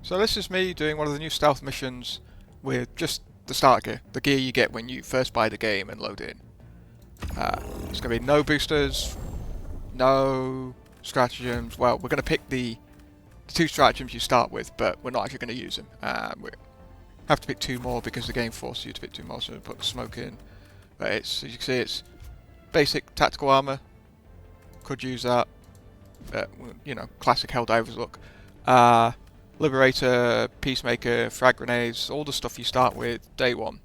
So this is me doing one of the new stealth missions with just the starter gear, the gear you get when you first buy the game and load it in. There's going to be no boosters, no stratagems. Well, we're going to pick the two stratagems you start with, but we're not actually going to use them. We have to pick two more because the game forces you to pick two more, so we put the smoke in. But it's, as you can see, it's basic tactical armor. Could use that. You know, classic Helldivers look. Liberator, Peacemaker, frag grenades, all the stuff you start with day one.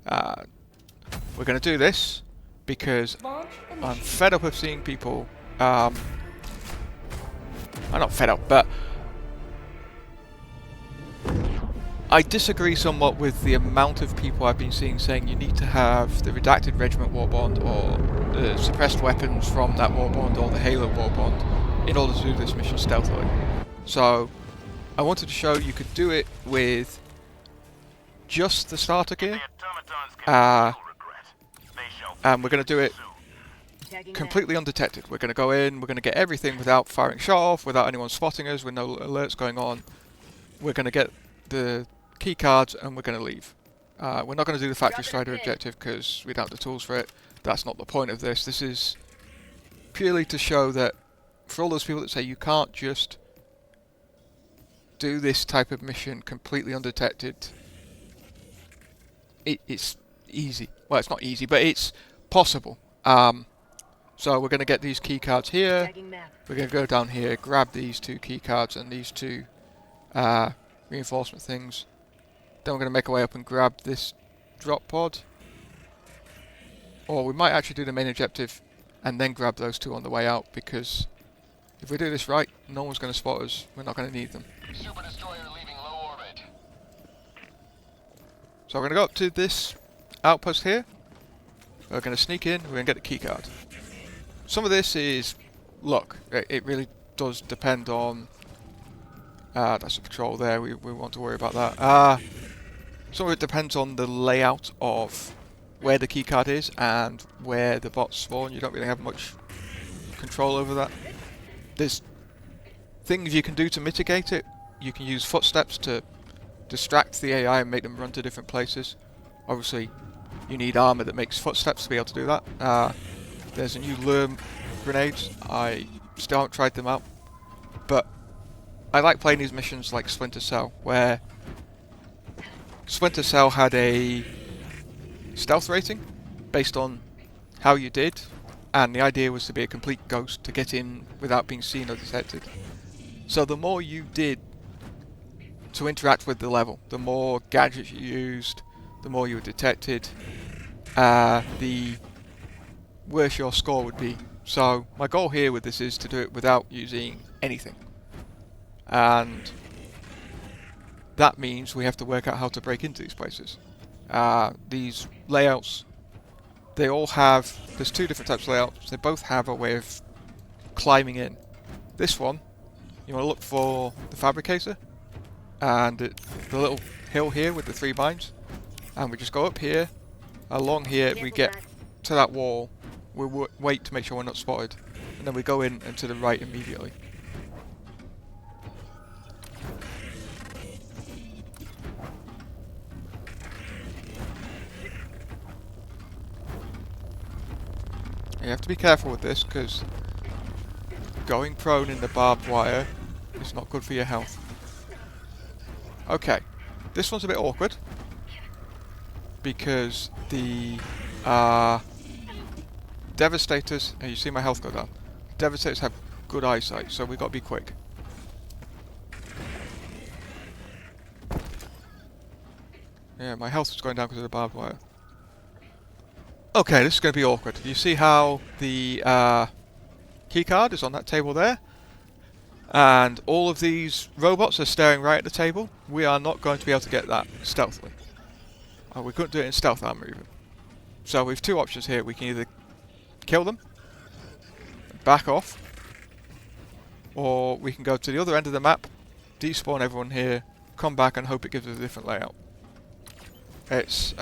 We're going to do this because I'm fed up of seeing people. I'm not fed up, but I disagree somewhat with the amount of people I've been seeing saying you need to have the redacted regiment warbond or the suppressed weapons from that warbond or the Halo warbond in order to do this mission stealthily. So I wanted to show you could do it with just the starter gear, and we're going to do it completely undetected. We're going to go in, we're going to get everything without firing shot off, without anyone spotting us, with no alerts going on. We're going to get the key cards and we're going to leave. We're not going to do the factory strider objective because we don't have the tools for it. That's not the point of this. This is purely to show that for all those people that say you can't just do this type of mission completely undetected, it's easy. Well, it's not easy, but it's possible. So we're going to get these key cards here. We're going to go down here, grab these two key cards and these two reinforcement things. Then we're going to make our way up and grab this drop pod. Or we might actually do the main objective and then grab those two on the way out, because if we do this right, no one's going to spot us. We're not going to need them. Super destroyer leaving low orbit. So we're going to go up to this outpost here. We're going to sneak in. We're going to get the key card. Some of this is luck. It really does depend on... that's a patrol there. We want to worry about that. Some of it depends on the layout of where the key card is and where the bots spawn. You don't really have much control over that. There's things you can do to mitigate it. You can use footsteps to distract the AI and make them run to different places. Obviously, you need armor that makes footsteps to be able to do that. There's a new lure grenades. I still haven't tried them out, but I like playing these missions like Splinter Cell, where Splinter Cell had a stealth rating based on how you did, and the idea was to be a complete ghost to get in without being seen or detected. So the more you did to interact with the level, the more gadgets you used, the more you were detected, the worse your score would be. So my goal here with this is to do it without using anything. And that means we have to work out how to break into these places. These layouts, they all have, there's two different types of layouts, they both have a way of climbing in. This one, you want to look for the fabricator, and the little hill here with the three mines, and we just go up here, along here, we get to that wall, we wait to make sure we're not spotted, and then we go in and to the right immediately. You have to be careful with this, because going prone in the barbed wire is not good for your health. Okay, this one's a bit awkward, because the Devastators, and you see my health go down, Devastators have good eyesight, so we've got to be quick. Yeah, my health is going down because of the barbed wire. Okay, this is going to be awkward. You see how the keycard is on that table there? And all of these robots are staring right at the table. We are not going to be able to get that stealthily. We couldn't do it in stealth armor even. So we have two options here. We can either kill them, back off, or we can go to the other end of the map, despawn everyone here, come back and hope it gives us a different layout. It's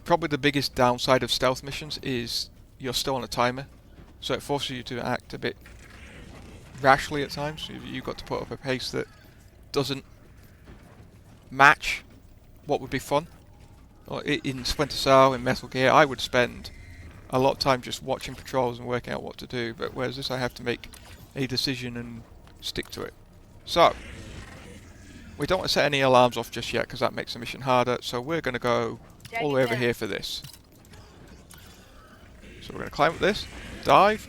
probably the biggest downside of stealth missions is you're still on a timer, so it forces you to act a bit rashly at times. You've got to put up a pace that doesn't match what would be fun. In Splinter Cell, in Metal Gear, I would spend a lot of time just watching patrols and working out what to do, but whereas this I have to make a decision and stick to it. So, we don't want to set any alarms off just yet because that makes the mission harder, so we're going to go all the way over here for this. So we're going to climb up this, dive.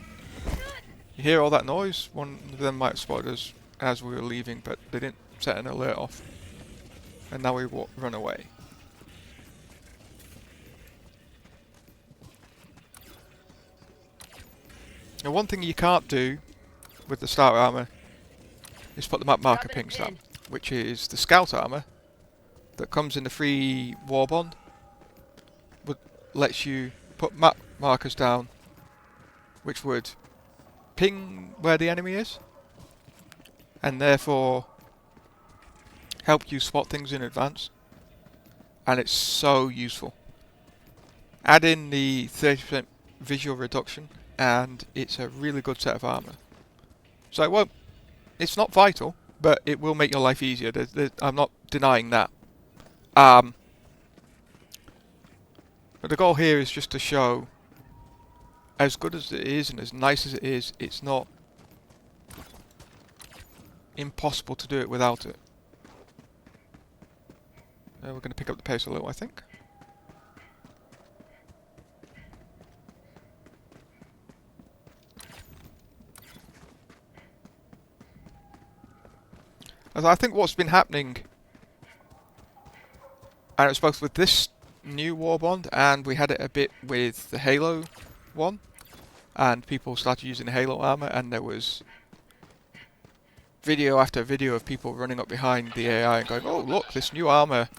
You hear all that noise? One of them might have spotted us as we were leaving, but they didn't set an alert off. And now we run away. Now one thing you can't do with the start armor is put the map marker pings down, which is the scout armor that comes in the free war bond. Lets you put map markers down, which would ping where the enemy is, and therefore help you spot things in advance. And it's so useful. Add in the 30% visual reduction, and it's a really good set of armor. So it won't. It's not vital, but it will make your life easier. I'm not denying that. But the goal here is just to show, as good as it is and as nice as it is, it's not impossible to do it without it. We're going to pick up the pace a little, I think. As I think what's been happening, and it's both with this new war bond, and we had it a bit with the Halo one, and people started using Halo armor, and there was video after video of people running up behind the AI and going, "Oh look, this new armor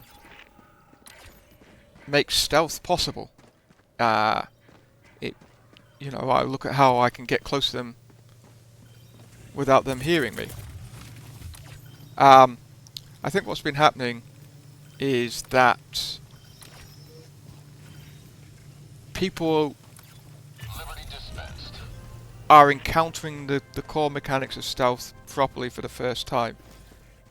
makes stealth possible." I look at how I can get close to them without them hearing me. I think what's been happening is that people are encountering the core mechanics of stealth properly for the first time,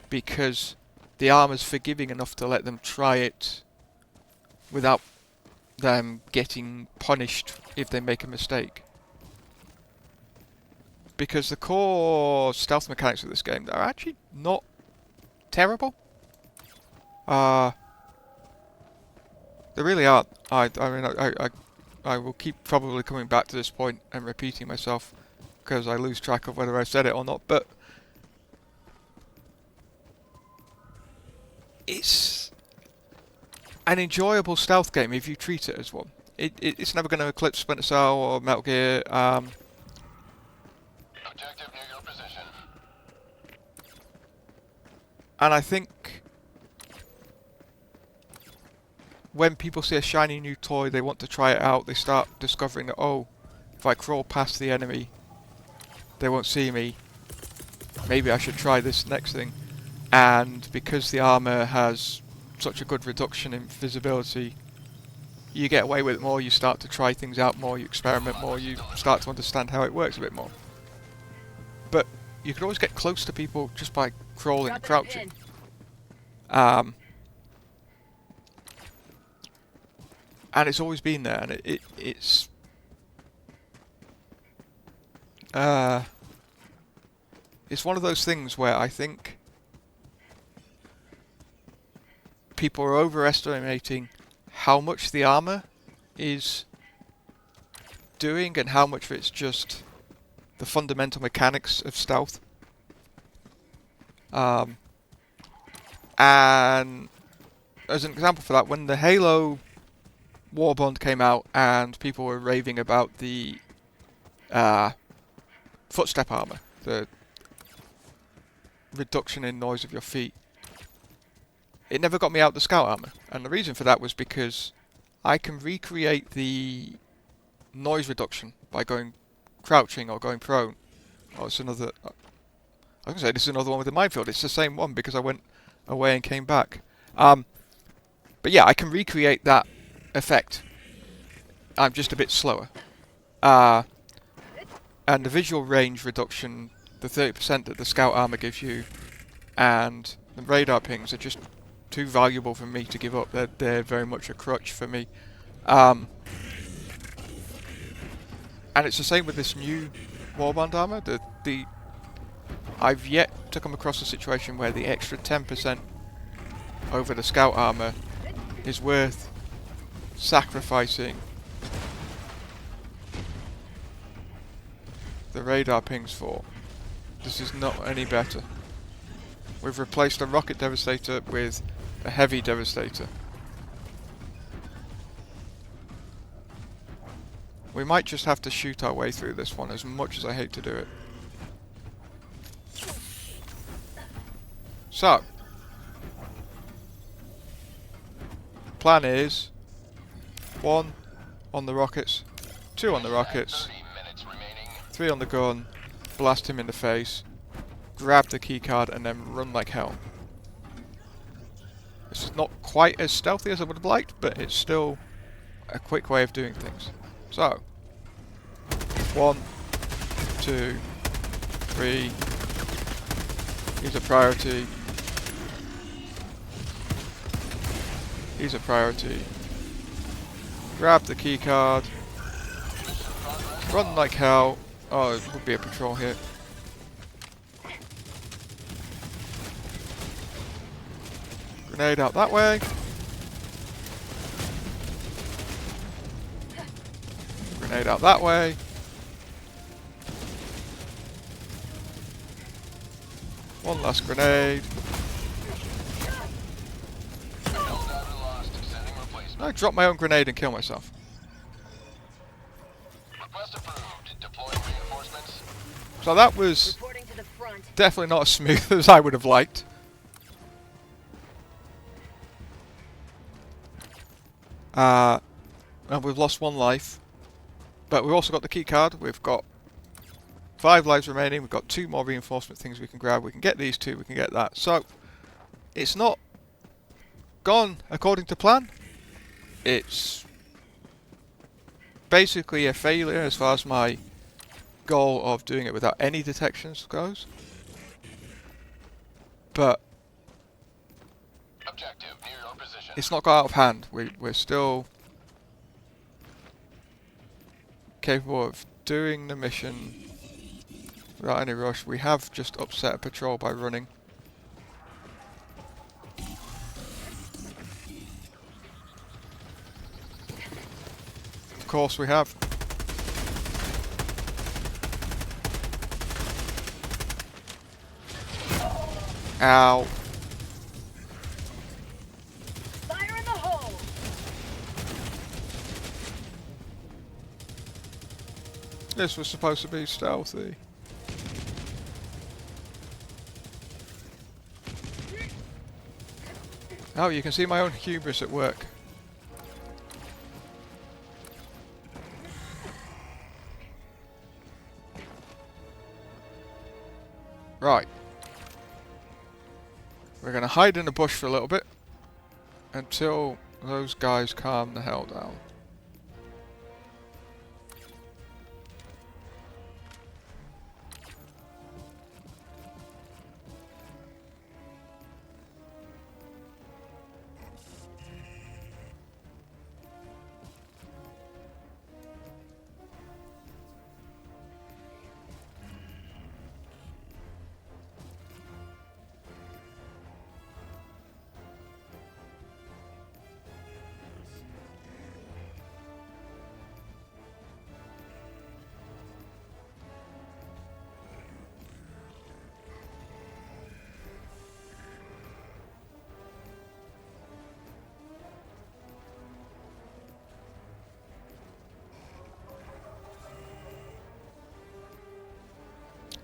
because the armor's forgiving enough to let them try it without them getting punished if they make a mistake. Because the core stealth mechanics of this game are actually not terrible. They really aren't. I will keep probably coming back to this point and repeating myself because I lose track of whether I've said it or not, but it's an enjoyable stealth game if you treat it as one. It's never going to eclipse Splinter Cell or Metal Gear. Objective near your position. And I think when people see a shiny new toy, they want to try it out. They start discovering that, oh, if I crawl past the enemy, they won't see me. Maybe I should try this next thing. And because the armor has such a good reduction in visibility, you get away with it more, you start to try things out more, you experiment more, you start to understand how it works a bit more. But you can always get close to people just by crawling and crouching. And it's always been there, and it's one of those things where I think people are overestimating how much the armor is doing and how much of it's just the fundamental mechanics of stealth. And as an example for that, when the Halo Warbond came out and people were raving about the footstep armor, the reduction in noise of your feet, it never got me out the scout armor. And the reason for that was because I can recreate the noise reduction by going crouching or going prone. Oh, it's another... I was going to say this is another one with the minefield. It's the same one because I went away and came back. But yeah, I can recreate that effect. I'm just a bit slower. And the visual range reduction the 30% that the scout armor gives you, and the radar pings are just too valuable for me to give up. They're very much a crutch for me. And it's the same with this new warband armor. I've yet to come across a situation where the extra 10% over the scout armor is worth sacrificing the radar pings for. This is not any better. We've replaced a rocket devastator with a heavy devastator. We might just have to shoot our way through this one, as much as I hate to do it. So, plan is 1 on the rockets, 2 on the rockets, 3 on the gun, blast him in the face, grab the keycard and then run like hell. This is not quite as stealthy as I would have liked, but it's still a quick way of doing things. So, 1, 2, 3, he's a priority. He's a priority. Grab the keycard. Run like hell. Oh, it would be a patrol here. Grenade out that way. Grenade out that way. One last grenade. I dropped my own grenade and kill myself. Request approved. Deploying reinforcements. So that was Reporting to the front. definitely not as smooth as I would have liked. And we've lost 1 life. But we've also got the key card. We've got 5 lives remaining. We've got 2 more reinforcement things we can grab. We can get these 2, we can get that. So, it's not gone according to plan. It's basically a failure as far as my goal of doing it without any detections goes. But Objective near your position. it's not got out of hand. We're still capable of doing the mission without any rush. We have just upset a patrol by running. Of course we have. Ow. Fire in the hole. This was supposed to be stealthy. Oh, you can see my own hubris at work. Right. We're going to hide in the bush for a little bit until those guys calm the hell down.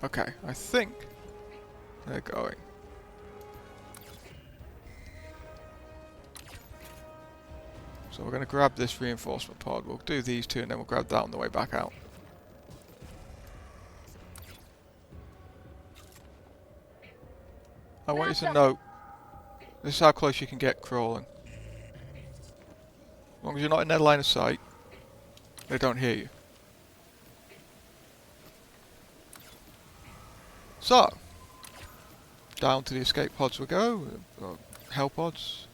Okay, I think they're going. So we're going to grab this reinforcement pod. We'll do these 2 and then we'll grab that on the way back out. I want you to know, this is how close you can get crawling. As long as you're not in their line of sight, they don't hear you. So, down to the escape pods we go. Hell pods.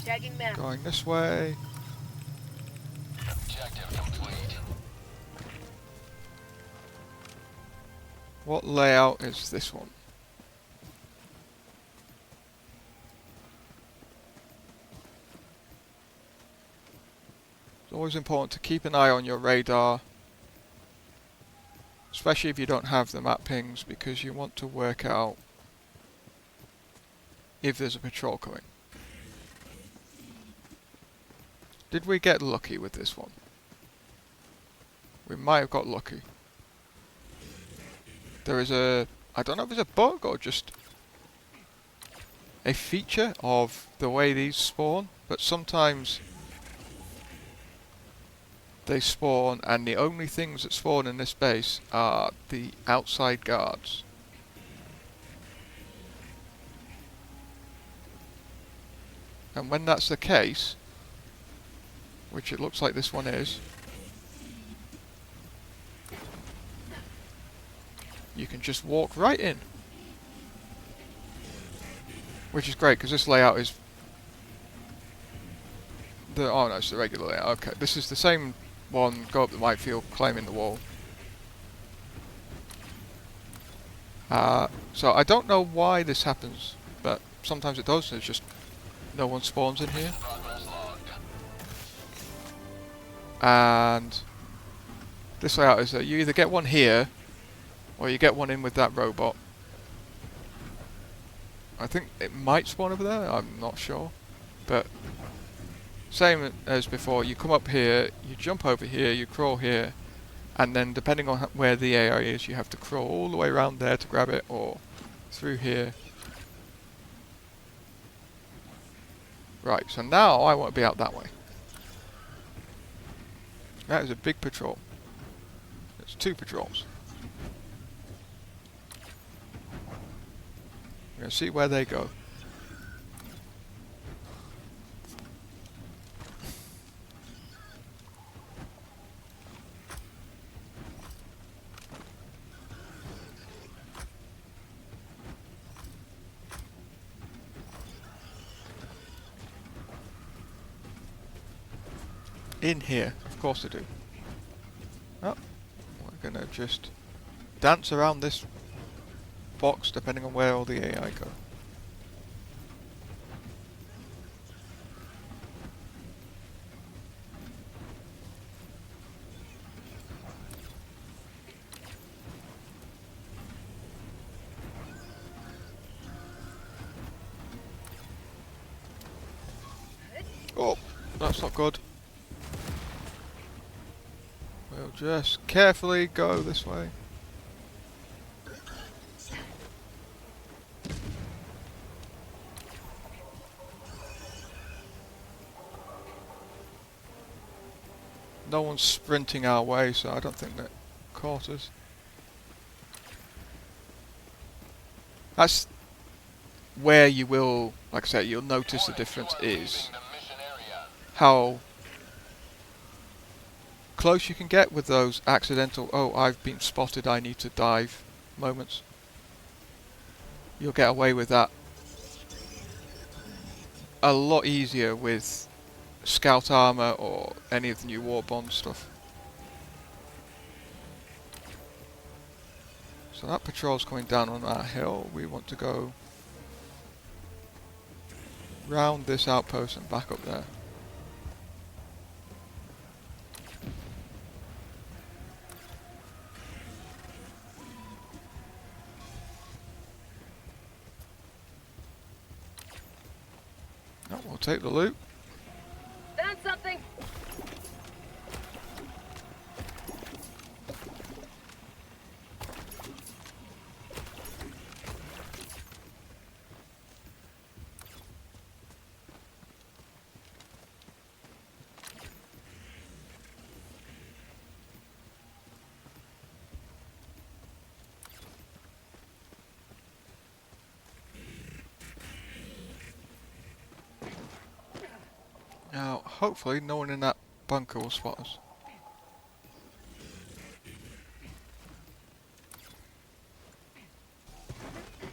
Tagging map. Going this way. Objective complete. What layout is this one? It's always important to keep an eye on your radar, especially if you don't have the map pings, because you want to work out if there's a patrol coming. Did we get lucky with this one? We might have got lucky. There is a, I don't know if it's a bug or just a feature of the way these spawn, but sometimes they spawn and the only things that spawn in this base are the outside guards. And when that's the case, which it looks like this one is, you can just walk right in. Which is great, because this layout is the, oh no, it's the regular layout. Okay, this is the same one, go up the minefield, climbing the wall. So I don't know why this happens, but sometimes it does. There's just no one spawns in here. Progress logged. And this layout is that you either get one here, or you get one in with that robot. I think it might spawn over there, I'm not sure. But same as before, you come up here, you jump over here, you crawl here, and then depending on where the AI is, you have to crawl all the way around there to grab it, or through here. Right, so now I want to be out that way. That is a big patrol. It's 2 patrols. We're going to see where they go. In here, of course they do. Oh, we're going to just dance around this box depending on where all the AI go. Oh, that's not good. We'll just carefully go this way. No one's sprinting our way, so I don't think that caught us. That's where you will, like I said, you'll notice the difference is The mission area. how close you can get with those accidental, oh, I've been spotted, I need to dive moments. You'll get away with that a lot easier with scout armor or any of the new war bond stuff. So that patrol's coming down on our hill. We want to go round this outpost and back up there. Oh, we'll take the loot. Found something. Now, hopefully no one in that bunker will spot us.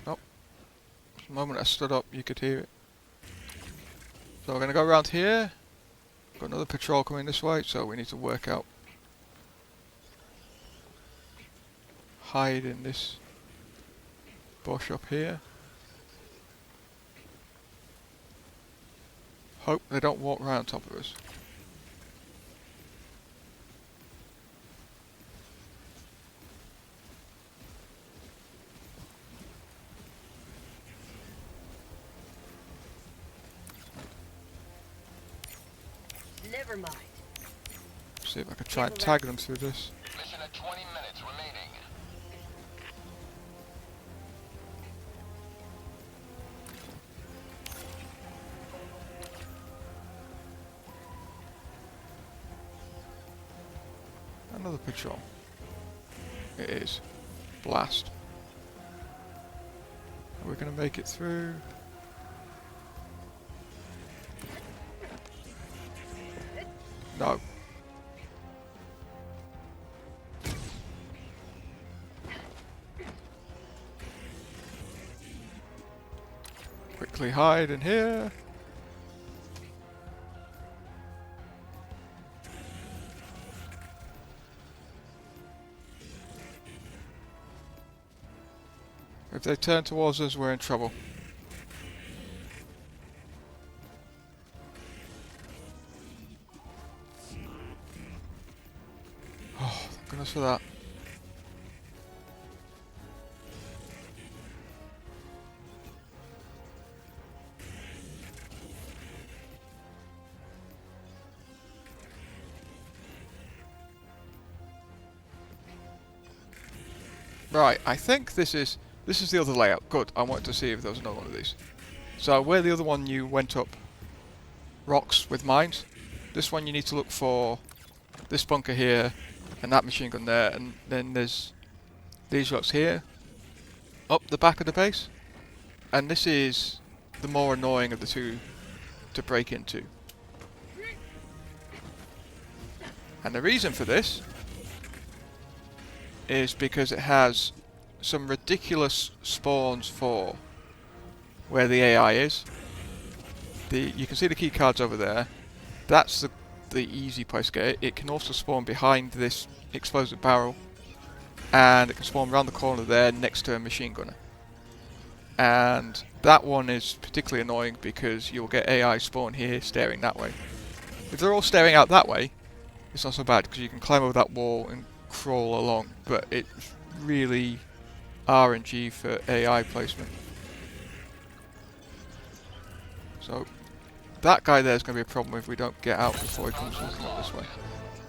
Oh, the moment I stood up you could hear it. So we're going to go around here. Got another patrol coming this way, so we need to work out. Hide in this bush up here. Hope they don't walk round top of us. Never mind. See if I can try and tag them through this. Mission at 20 minutes remaining. Another patrol. It is. Blast. Are we going to make it through? No. Quickly hide in here. If they turn towards us, we're in trouble. Oh, thank goodness for that. Right, I think this is the other layout. Good, I wanted to see if there was another one of these. So where the other one you went up rocks with mines, this one you need to look for this bunker here and that machine gun there, and then there's these rocks here up the back of the base, and this is the more annoying of the two to break into. And the reason for this is because it has some ridiculous spawns for where the AI is. You can see the key cards over there. That's the easy place to get it. It can also spawn behind this explosive barrel, and it can spawn around the corner there next to a machine gunner. And that one is particularly annoying because you'll get AI spawn here staring that way. If they're all staring out that way, it's not so bad because you can climb over that wall and crawl along, but it's really RNG for AI placement. So that guy there is going to be a problem if we don't get out before he comes looking up this way.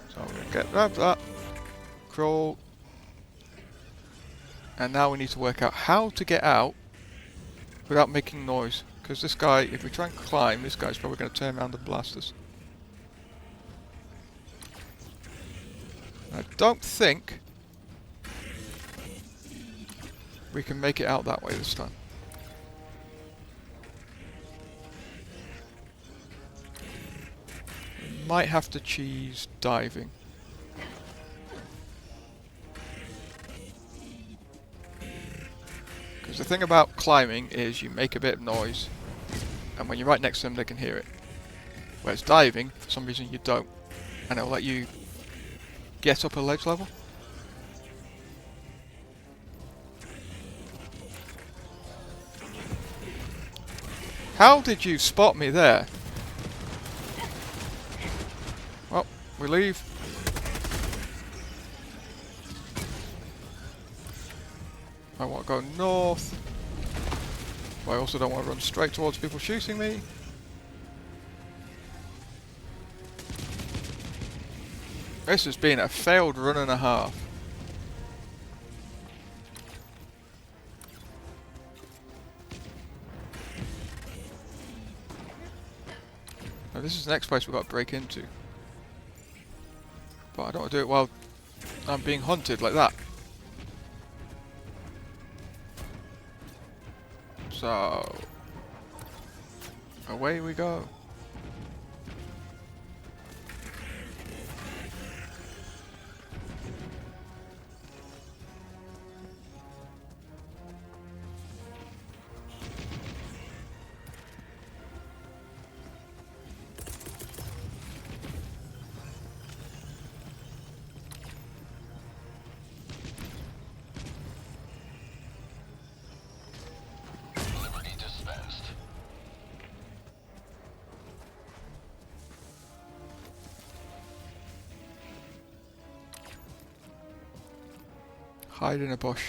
So we're going to get that, crawl, and now we need to work out how to get out without making noise, because this guy, if we try and climb, this guy's probably going to turn around and blast us. I don't think we can make it out that way this time. We might have to cheese diving. Because the thing about climbing is you make a bit of noise, and when you're right next to them they can hear it. Whereas diving, for some reason you don't, and it'll let you get up a ledge level. How did you spot me there? Well, we leave. I want to go north. But I also don't want to run straight towards people shooting me. This has been a failed run and a half. Now this is the next place we've got to break into. But I don't want to do it while I'm being hunted like that. So away we go. Hide in a bush.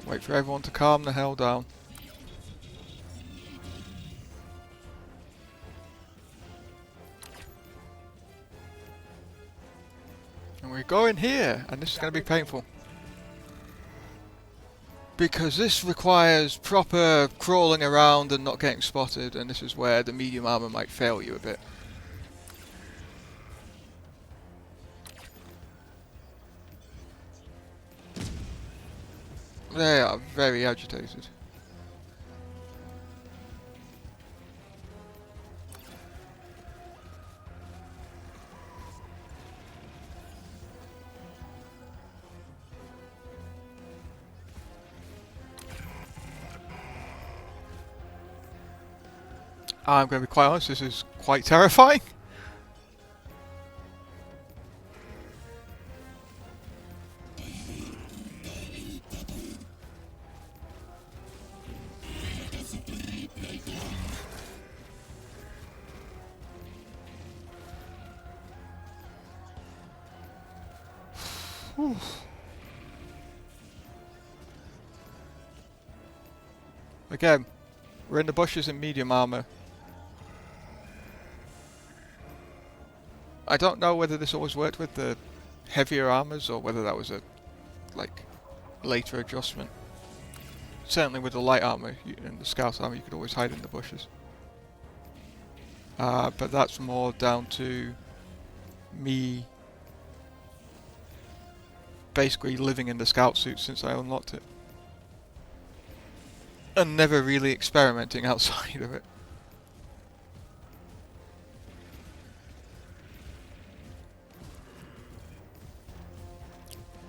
Wait for everyone to calm the hell down. And we're going here, and this is going to be painful. Because this requires proper crawling around and not getting spotted, and this is where the medium armor might fail you a bit. They are very agitated. I'm going to be quite honest, this is quite terrifying. Whew. Again, we're in the bushes in medium armor. I don't know whether this always worked with the heavier armors or whether that was a later adjustment. Certainly with the light armor and the scout armor you could always hide in the bushes. But that's more down to me basically living in the scout suit since I unlocked it. And never really experimenting outside of it.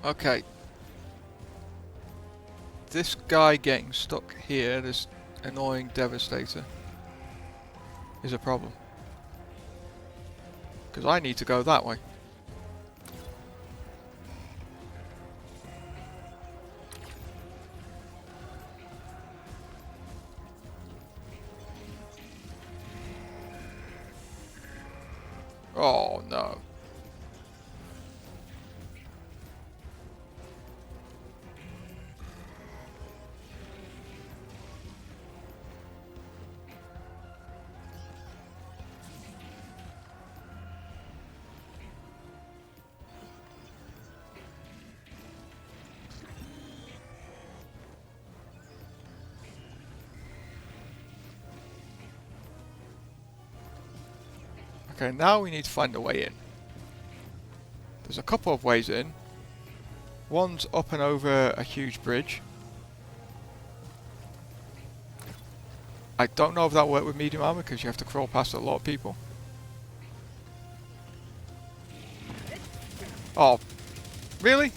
Okay. This guy getting stuck here, this annoying devastator, is a problem. Because I need to go that way. Oh no. Okay, now we need to find a way in. There's a couple of ways in. One's up and over a huge bridge. I don't know if that worked with medium armor because you have to crawl past a lot of people. Oh, really?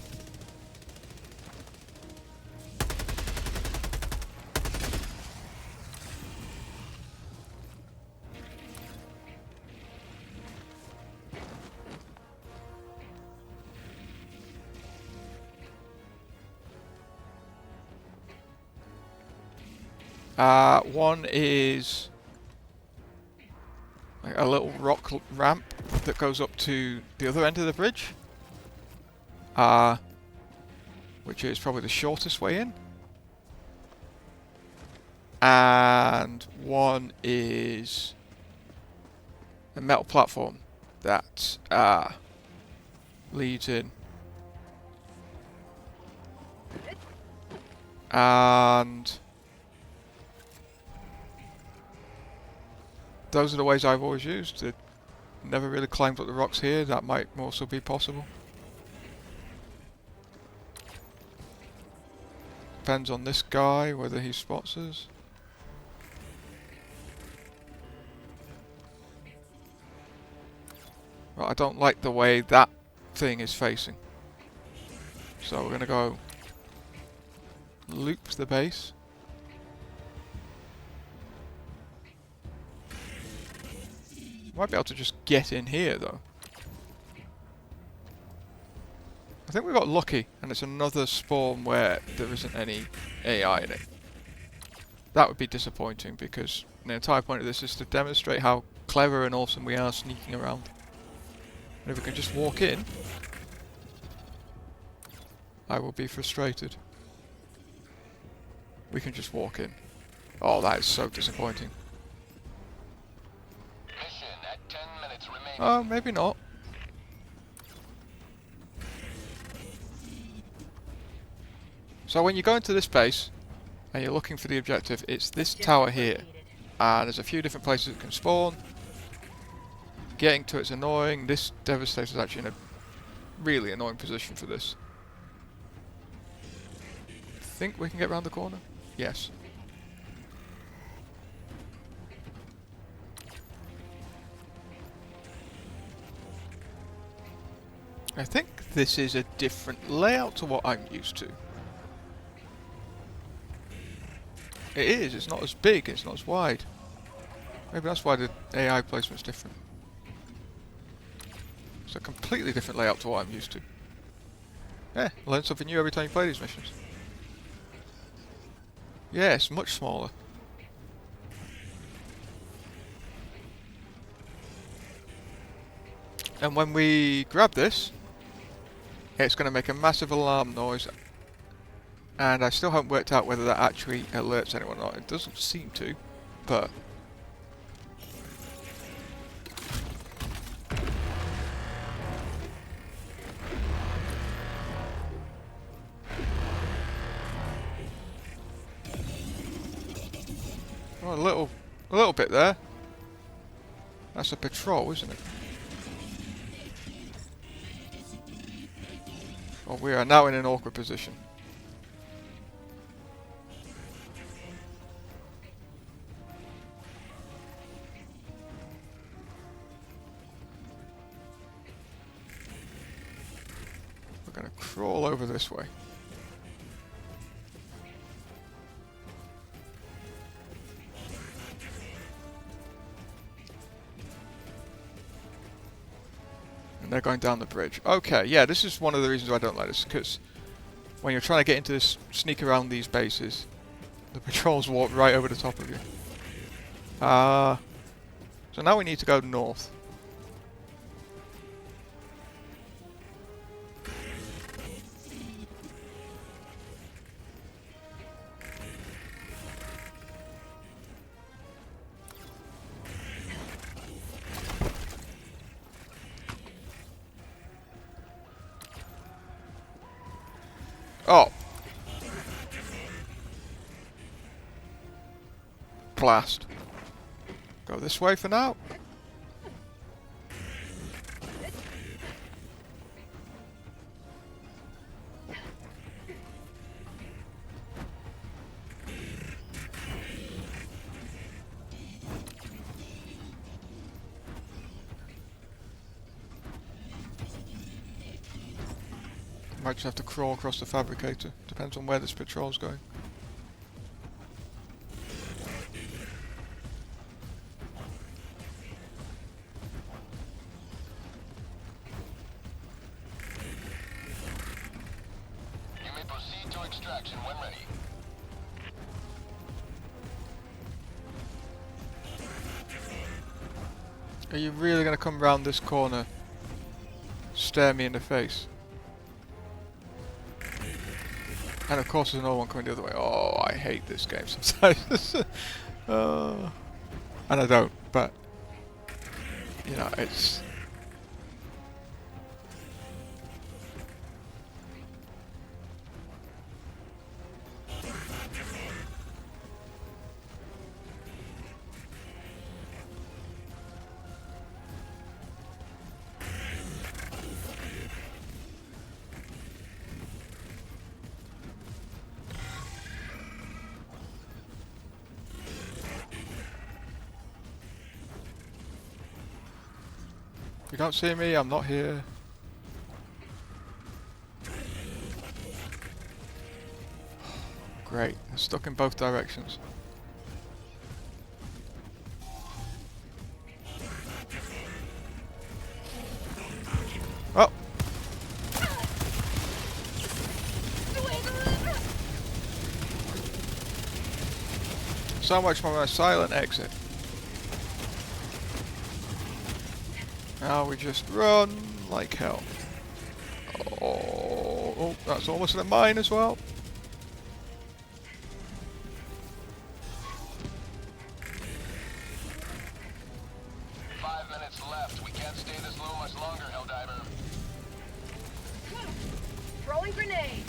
One is like a little rock ramp that goes up to the other end of the bridge, which is probably the shortest way in. And one is a metal platform that leads in. And those are the ways I've always used. It never really climbed up the rocks here. That might also be possible. Depends on this guy, whether he spots us. Right, I don't like the way that thing is facing. So we're going to go loop the base. Might be able to just get in here though. I think we got lucky and it's another spawn where there isn't any AI in it. That would be disappointing because the entire point of this is to demonstrate how clever and awesome we are sneaking around. And if we can just walk in, I will be frustrated. We can just walk in. Oh, that is so disappointing. Mission at 10 minutes remaining. Oh, maybe not. So when you go into this base and you're looking for the objective, it's this tower here. And there's a few different places it can spawn. Getting to it's annoying. This Devastator is actually in a really annoying position for this. Think we can get around the corner? Yes. I think this is a different layout to what I'm used to. It is, it's not as big, it's not as wide. Maybe that's why the AI placement's different. It's a completely different layout to what I'm used to. Yeah, learn something new every time you play these missions. Yeah, it's much smaller. And when we grab this, it's going to make a massive alarm noise. And I still haven't worked out whether that actually alerts anyone or not. It doesn't seem to, but... Oh, a little bit there. That's a patrol, isn't it? Well, we are now in an awkward position. We're going to crawl over this way. And they're going down the bridge. Okay, yeah, this is one of the reasons why I don't like this, because when you're trying to get into this, sneak around these bases, the patrols walk right over the top of you. So now we need to go north. Oh! Blast. Go this way for now. Might just have to crawl across the fabricator. Depends on where this patrol's going. You may proceed to extraction when ready. Are you really going to come round this corner? Stare me in the face? And of course there's another one coming the other way. Oh, I hate this game sometimes. And I don't, but... You know, it's... You don't see me, I'm not here. Great, I'm stuck in both directions. Oh! So much for my silent exit. Now we just run like hell. Oh, that's almost a mine as well. Left. We can't stay this low much longer, Helldiver. Throwing grenade.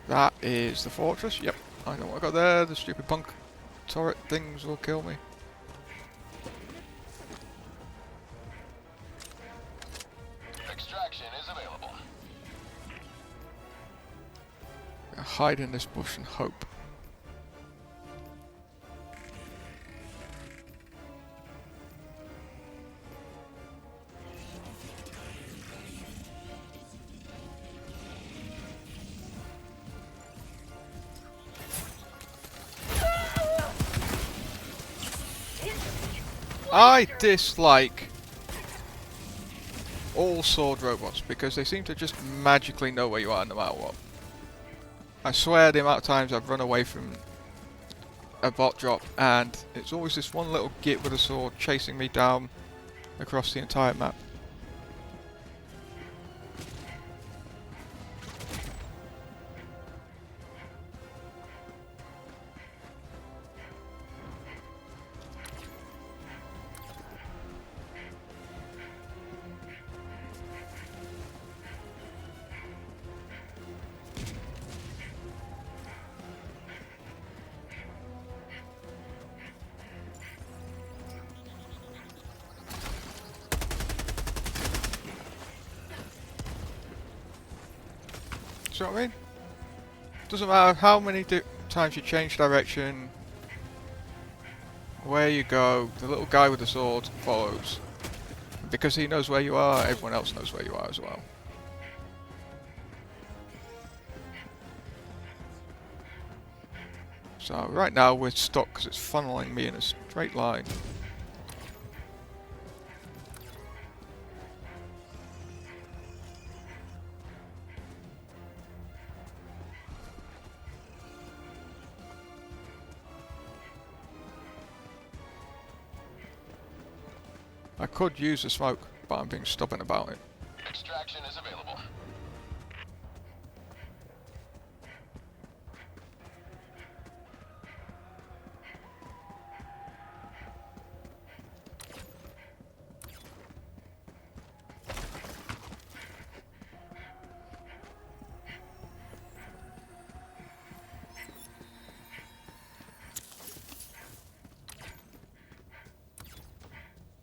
That is the fortress. Yep, I know what I got there. The stupid punk turret things will kill me. Extraction is available. Hide in this bush and hope. I dislike all sword robots because they seem to just magically know where you are no matter what. I swear the amount of times I've run away from a bot drop and it's always this one little git with a sword chasing me down across the entire map. See what I mean? Doesn't matter how many times you change direction, where you go, the little guy with the sword follows. Because he knows where you are, everyone else knows where you are as well. So right now we're stuck because it's funneling me in a straight line. I could use the smoke, but I'm being stubborn about it. Extraction is available.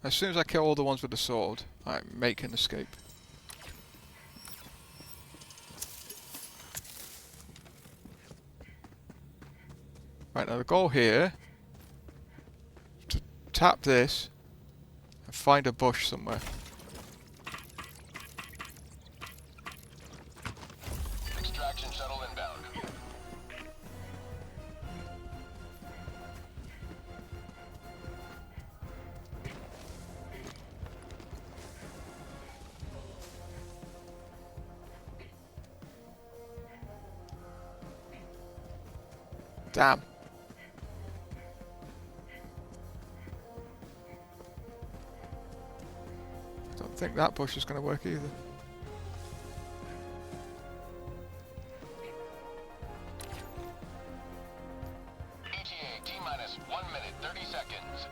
As soon as I kill all the ones with the sword, I make an escape. Right, now the goal here is to tap this and find a bush somewhere. Extraction shuttle inbound. Damn. I don't think that bush is going to work either. ETA T-minus 1 minute 30 seconds.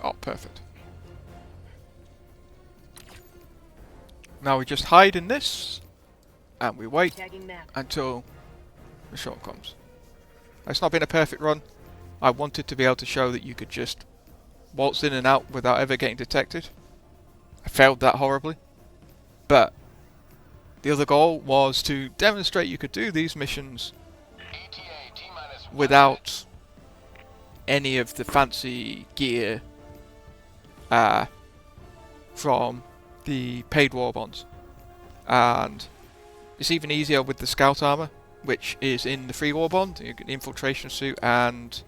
Oh, perfect. Now we just hide in this, and we wait Tagging map. until the shot comes. It's not been a perfect run. I wanted to be able to show that you could just waltz in and out without ever getting detected. I failed that horribly. But the other goal was to demonstrate you could do these missions ETA T-minus 1 without any of the fancy gear from the paid war bonds. And it's even easier with the scout armor, which is in the free war bond. You get the infiltration suit and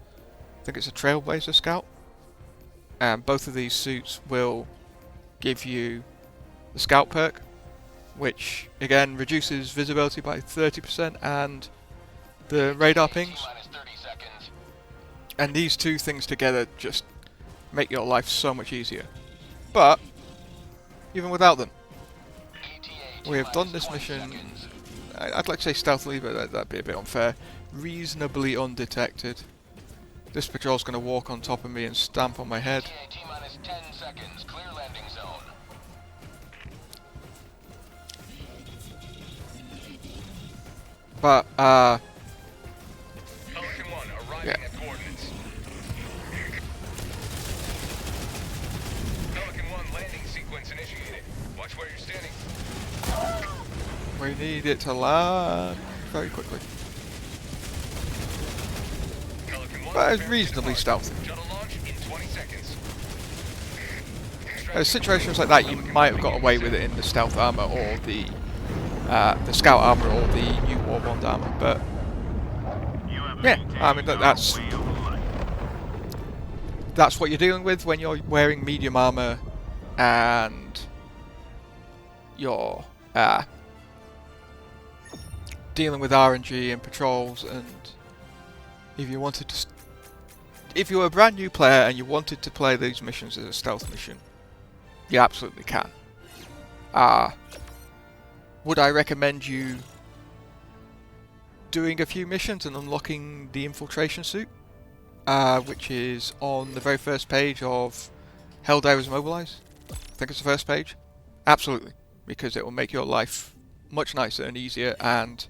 I think it's a trailblazer scout. And both of these suits will give you the scout perk, which again reduces visibility by 30% and the radar pings. T-minus 30 seconds. And these two things together just make your life so much easier. But even without them, we have done this mission, I'd like to say stealthily, but that'd be a bit unfair, reasonably undetected. This patrol's going to walk on top of me and stamp on my head. T-minus 10 seconds. Clear landing zone. But, Pelican 1 arriving yeah. at coordinates. Pelican 1 landing sequence initiated. Watch where you're standing. We need it to land very quickly. Pelican 1 But it's preparing to reasonably depart. stealthy. Shuttle launch in 20 seconds. Situations like that, you might have got away with it in the stealth armor or the scout armor or the new Warbond armor, but yeah, I mean that's what you're dealing with when you're wearing medium armor and you're dealing with RNG and patrols. And if you wanted to, if you were a brand new player and you wanted to play these missions as a stealth mission, you absolutely can. Would I recommend you doing a few missions and unlocking the infiltration suit, which is on the very first page of Helldivers Mobilize? I think it's the first page. Absolutely, because it will make your life much nicer and easier, and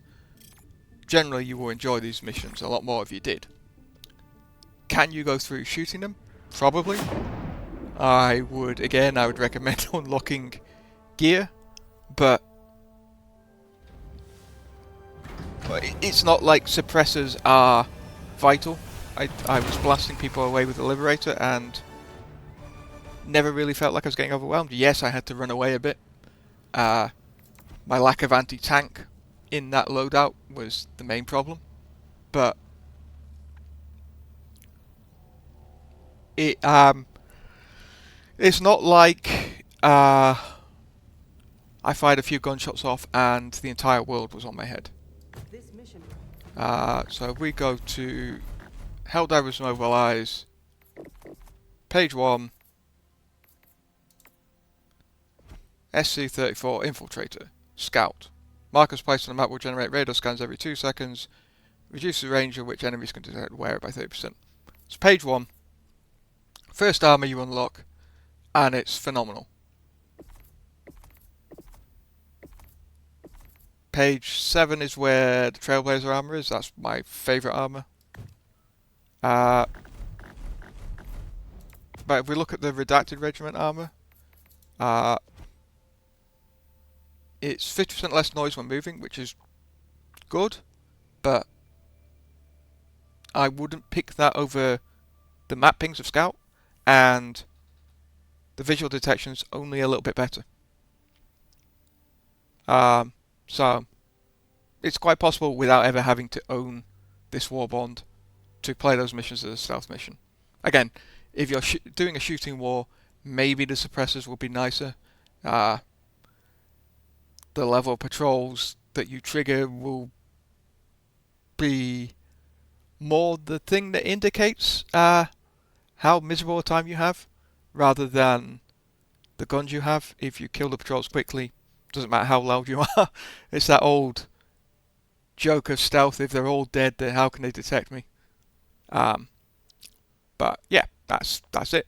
generally you will enjoy these missions a lot more if you did. Can you go through shooting them? Probably. I would recommend unlocking gear, but it's not like suppressors are vital. I was blasting people away with the Liberator and never really felt like I was getting overwhelmed. Yes, I had to run away a bit. My lack of anti-tank in that loadout was the main problem, but it's not like I fired a few gunshots off and the entire world was on my head. So if we go to Helldivers Mobilize, page 1, SC-34 Infiltrator, Scout. Markers placed on the map will generate radar scans every 2 seconds, reduce the range of which enemies can detect wearer by 30%. It's page 1, first armor you unlock, and it's phenomenal. Page 7 is where the Trailblazer armor is. That's my favourite armor. But if we look at the Redacted Regiment armor, it's 50% less noise when moving, which is good, but I wouldn't pick that over the map pings of Scout, and the visual detection's only a little bit better. So it's quite possible without ever having to own this Warbond to play those missions as a stealth mission. Again, if you're doing a shooting war, maybe the suppressors will be nicer. The level of patrols that you trigger will be more the thing that indicates how miserable a time you have, rather than the guns you have. If you kill the patrols quickly, doesn't matter how loud you are. It's that old joke of stealth: if they're all dead, then how can they detect me? But yeah, that's it.